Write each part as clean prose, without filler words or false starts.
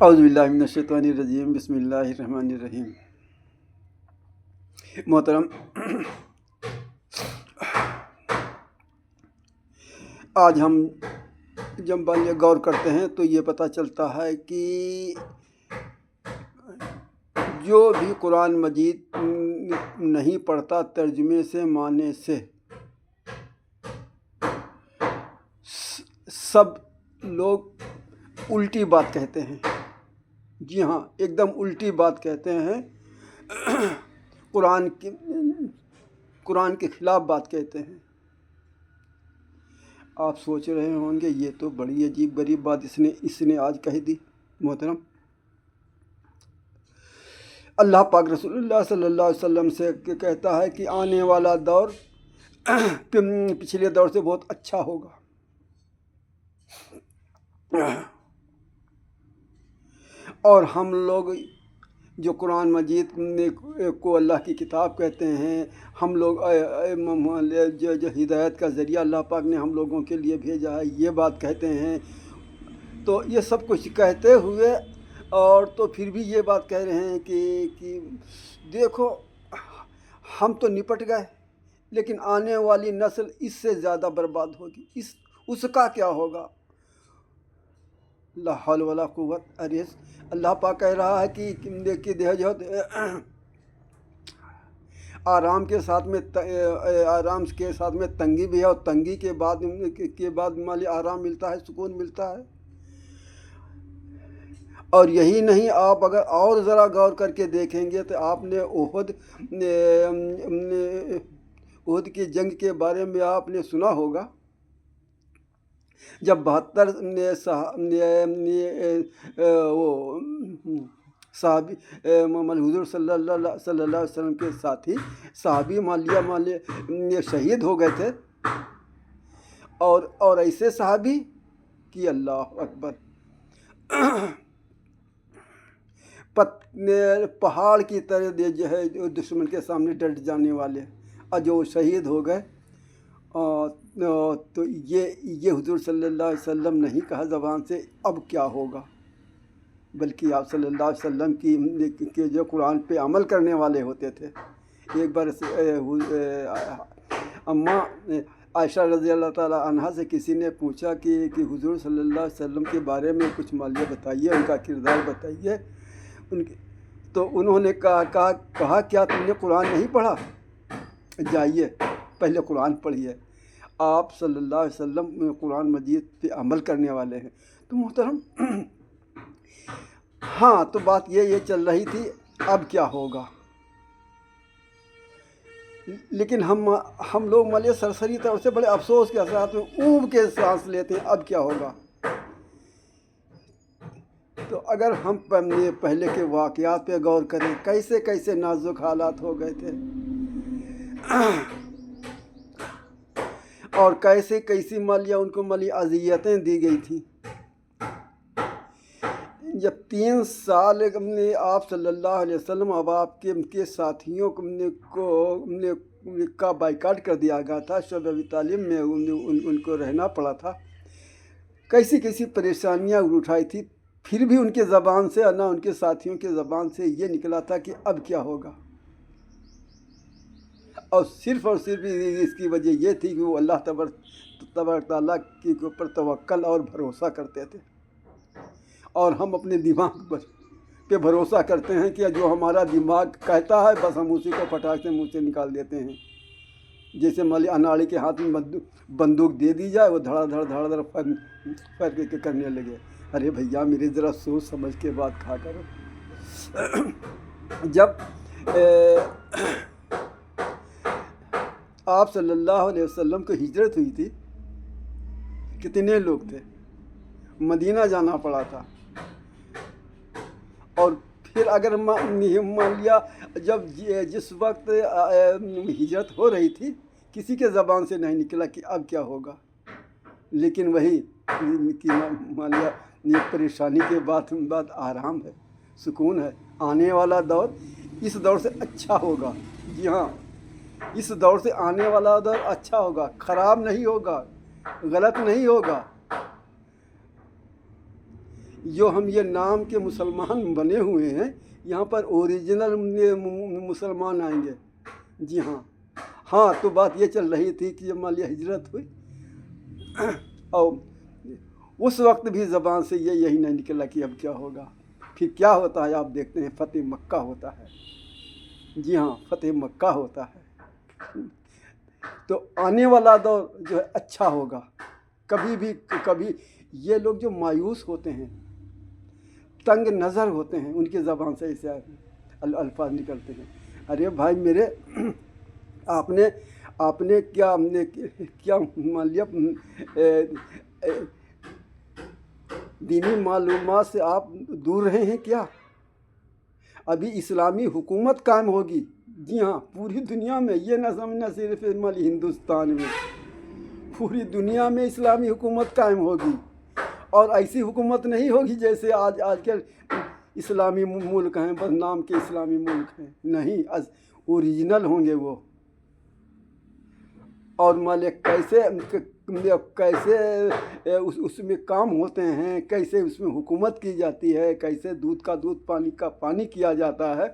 اعوذ باللہ من الشیطان الرجیم، بسم اللہ الرحمن الرحیم۔ محترم، آج ہم جب یہ غور کرتے ہیں تو یہ پتہ چلتا ہے کہ جو بھی قرآن مجید نہیں پڑھتا ترجمے سے معنی سے، سب لوگ الٹی بات کہتے ہیں۔ جی ہاں، ایک دم الٹی بات کہتے ہیں، قرآن کے خلاف بات کہتے ہیں۔ آپ سوچ رہے ہوں گے یہ تو بڑی عجیب غریب بات اس نے آج کہہ دی۔ محترم، اللہ پاک رسول اللہ صلی اللہ علیہ وسلم سے کہتا ہے کہ آنے والا دور پچھلے دور سے بہت اچھا ہوگا۔ اور ہم لوگ جو قرآن مجید کو اللہ کی کتاب کہتے ہیں، ہم لوگ جو ہدایت کا ذریعہ اللہ پاک نے ہم لوگوں کے لیے بھیجا ہے، یہ بات کہتے ہیں۔ تو یہ سب کچھ کہتے ہوئے اور تو پھر بھی یہ بات کہہ رہے ہیں کہ دیکھو ہم تو نپٹ گئے، لیکن آنے والی نسل اس سے زیادہ برباد ہوگی۔ اس کا کیا ہوگا؟ لا حول ولا قوت الا اللہ پاک کہہ رہا ہے کہ جو آرام کے ساتھ میں تنگی بھی ہے، اور تنگی کے بعد مالی آرام ملتا ہے، سکون ملتا ہے۔ اور یہی نہیں، آپ اگر اور ذرا غور کر کے دیکھیں گے تو آپ نے احد کی جنگ کے بارے میں آپ نے سنا ہوگا، جب 72 صحابی حضور صلی اللہ علیہ وسلم کے ساتھی صحابی شہید ہو گئے تھے، اور ایسے صحابی کہ اللہ اکبر، پہاڑ کی طرح جو ہے دشمن کے سامنے ڈٹ جانے والے، اور جو شہید ہو گئے۔ تو یہ حضور صلی اللہ علیہ وسلم نہیں کہا زبان سے اب کیا ہوگا، بلکہ آپ صلی اللہ علیہ وسلم کی جو قرآن پہ عمل کرنے والے ہوتے تھے۔ ایک بار اماں عائشہ رضی اللہ تعالیٰ عنہا سے کسی نے پوچھا کہ حضور صلی اللہ علیہ وسلم کے بارے میں کچھ مالیہ بتائیے، ان کا کردار بتائیے۔ تو انہوں نے کہا کیا تم نے قرآن نہیں پڑھا؟ جائیے پہلے قرآن پڑھیے۔ آپ صلی اللہ علیہ وسلم قرآن مجید پہ عمل کرنے والے ہیں۔ تو محترم، ہاں تو بات یہ چل رہی تھی اب کیا ہوگا، لیکن ہم لوگ مالیہ سرسری طور سے بڑے افسوس کے ساتھ میں اونب کے سانس لیتے ہیں اب کیا ہوگا۔ تو اگر ہم پہلے کے واقعات پہ غور کریں، کیسے کیسے نازک حالات ہو گئے تھے، اور کیسی ان کو اذیتیں دی گئی تھیں۔ جب 3 سال آپ صلی اللہ علیہ وسلم اب آپ کے ساتھیوں کا بائیکاٹ کر دیا گیا تھا، شعب ابی طالب میں ان کو رہنا پڑا تھا، کیسی پریشانیاں اٹھائی تھی، پھر بھی ان کے زبان سے نہ ان کے ساتھیوں کے زبان سے یہ نکلا تھا کہ اب کیا ہوگا۔ اور صرف اس کی وجہ یہ تھی کہ وہ اللہ تبارک تعالیٰ کے اوپر توکل اور بھروسہ کرتے تھے، اور ہم اپنے دماغ پہ بھروسہ کرتے ہیں کہ جو ہمارا دماغ کہتا ہے بس ہم اسی کو پٹاخ سے منہ سے نکال دیتے ہیں۔ جیسے اناڑی کے ہاتھ میں بندوق دے دی جائے، وہ دھڑا دھڑ فائر کرنے لگے۔ ارے بھیا میری ذرا سوچ سمجھ کے بات کہا کرو۔ جب آپ صلی اللہ علیہ وسلم کو ہجرت ہوئی تھی، کتنے لوگ تھے؟ مدینہ جانا پڑا تھا، اور پھر اگر مان لیا جس وقت ہجرت ہو رہی تھی کسی کے زبان سے نہیں نکلا کہ اب کیا ہوگا، لیکن وہی مان لیا یہ پریشانی کے بعد آرام ہے، سکون ہے۔ آنے والا دور اس دور سے اچھا ہوگا۔ جی ہاں، اس دور سے آنے والا دور اچھا ہوگا، خراب نہیں ہوگا، غلط نہیں ہوگا۔ جو ہم یہ نام کے مسلمان بنے ہوئے ہیں، یہاں پر اوریجنل مسلمان آئیں گے۔ جی ہاں ہاں، تو بات یہ چل رہی تھی کہ جب مالیہ ہجرت ہوئی اور اس وقت بھی زبان سے یہی نہیں نکلا کہ اب کیا ہوگا۔ پھر کیا ہوتا ہے آپ دیکھتے ہیں، فتح مکہ ہوتا ہے۔ جی ہاں، فتح مکہ ہوتا ہے۔ تو آنے والا دور جو ہے اچھا ہوگا۔ کبھی یہ لوگ جو مایوس ہوتے ہیں، تنگ نظر ہوتے ہیں، ان کی زبان سے ایسے الفاظ نکلتے ہیں، ارے بھائی میرے، آپ نے کیا مان لیا، دینی معلومات سے آپ دور رہے ہیں کیا؟ ابھی اسلامی حکومت قائم ہوگی۔ جی ہاں، پوری دنیا میں، یہ نہ سمجھنا صرف ہندوستان میں، پوری دنیا میں اسلامی حکومت قائم ہوگی۔ اور ایسی حکومت نہیں ہوگی جیسے آج کے اسلامی ملک ہیں، بس نام کے اسلامی ملک ہیں، نہیں، اوریجنل ہوں گے وہ۔ اور مالک کیسے اس میں کام ہوتے ہیں، کیسے اس میں حکومت کی جاتی ہے، کیسے دودھ کا دودھ، پانی کا پانی کیا جاتا ہے۔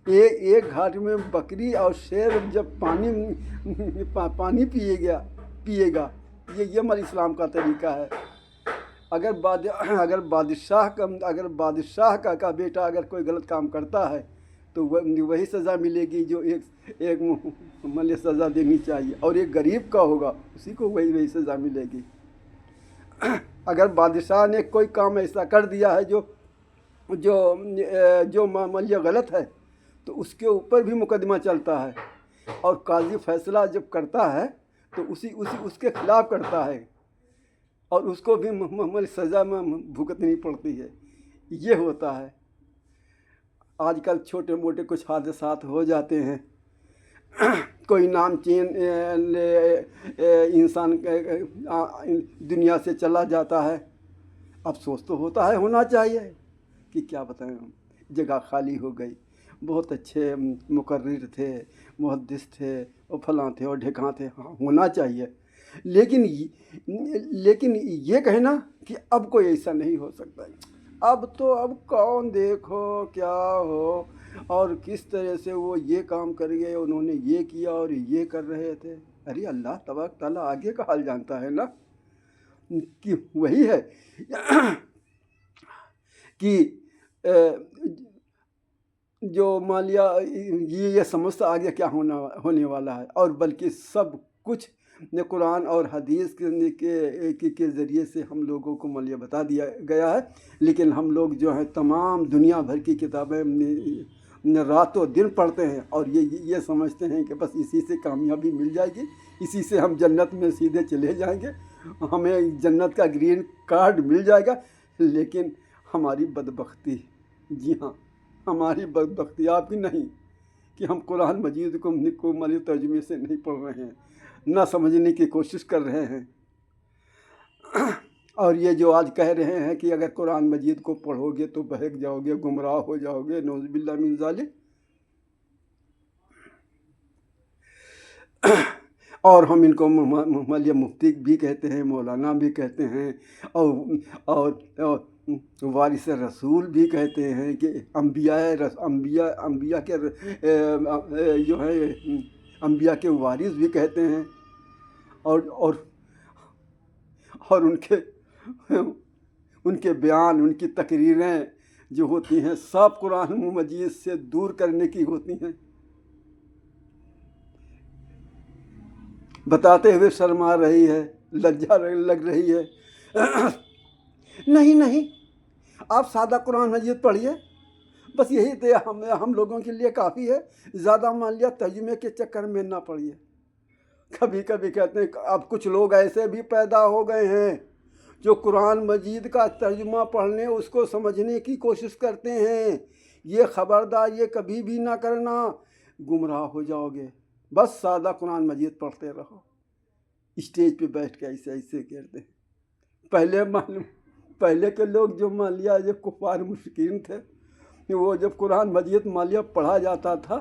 ایک گھاٹ میں بکری اور شیر جب پانی پیے گا، یہ مال اسلام کا طریقہ ہے۔ اگر بادشاہ کا بیٹا اگر کوئی غلط کام کرتا ہے تو وہی سزا ملے گی جو ایک مطلب سزا دینی چاہیے، اور ایک غریب کا ہوگا اسی کو وہی سزا ملے گی۔ اگر بادشاہ نے کوئی کام ایسا کر دیا ہے جو مطلب غلط ہے تو اس کے اوپر بھی مقدمہ چلتا ہے، اور قاضی فیصلہ جب کرتا ہے تو اس کے خلاف کرتا ہے، اور اس کو بھی سزا میں بھگتنی پڑتی ہے۔ یہ ہوتا ہے۔ آج کل چھوٹے موٹے کچھ حادثات ہو جاتے ہیں، کوئی نام چین انسان دنیا سے چلا جاتا ہے، افسوس تو ہوتا ہے، ہونا چاہیے کہ کیا بتائیں ہم، جگہ خالی ہو گئی، بہت اچھے مقرر تھے، محدث تھے، اور فلاں تھے اور ڈھکاں تھے، ہاں ہونا چاہیے، لیکن یہ کہنا کہ اب کوئی ایسا نہیں ہو سکتا، اب کون دیکھو کیا ہو اور کس طرح سے وہ یہ کام کر گئے، انہوں نے یہ کیا اور یہ کر رہے تھے۔ ارے اللہ تبارک تعالیٰ آگے کا حال جانتا ہے نا، کہ وہی ہے کہ جو مان لیا یہ سمجھتا آگے کیا ہونے والا ہے، اور بلکہ سب کچھ قرآن اور حدیث کے ذریعے سے ہم لوگوں کو مالیہ بتا دیا گیا ہے، لیکن ہم لوگ جو ہیں تمام دنیا بھر کی کتابیں راتوں دن پڑھتے ہیں، اور یہ سمجھتے ہیں کہ بس اسی سے کامیابی مل جائے گی، اسی سے ہم جنت میں سیدھے چلے جائیں گے، ہمیں جنت کا گرین کارڈ مل جائے گا۔ لیکن ہماری بدبختی، جی ہاں ہماری بدبختی، آپ کی نہیں، کہ ہم قرآن مجید کو مالی ترجمے سے نہیں پڑھ رہے ہیں، نہ سمجھنے کی کوشش کر رہے ہیں۔ اور یہ جو آج کہہ رہے ہیں کہ اگر قرآن مجید کو پڑھو گے تو بہک جاؤ گے، گمراہ ہو جاؤ گے، نعوذ باللہ من ذالک، اور ہم ان کو مالیہ مفتی بھی کہتے ہیں، مولانا بھی کہتے ہیں، اور وارث رسول بھی کہتے ہیں، کہ انبیاء کے جو ہے انبیاء کے وارث بھی کہتے ہیں، اور ان کے بیان، ان کی تقریریں جو ہوتی ہیں سب قرآن مجید سے دور کرنے کی ہوتی ہیں۔ بتاتے ہوئے شرم آ رہی ہے، لجا لگ رہی ہے۔ نہیں، آپ سادہ قرآن مجید پڑھیے، بس یہی ہم لوگوں کے لیے کافی ہے، زیادہ مان لیا ترجمے کے چکر میں نہ پڑھیے۔ کبھی کہتے ہیں اب کچھ لوگ ایسے بھی پیدا ہو گئے ہیں جو قرآن مجید کا ترجمہ پڑھنے، اس کو سمجھنے کی کوشش کرتے ہیں، یہ خبردار، یہ کبھی بھی نہ کرنا، گمراہ ہو جاؤ گے، بس سادہ قرآن مجید پڑھتے رہو۔ اسٹیج پہ بیٹھ کے ایسے کرتے ہیں۔ پہلے کے لوگ جو مان لیا جو کفار مشرکین تھے، وہ جب قرآن مجید مان لیا پڑھا جاتا تھا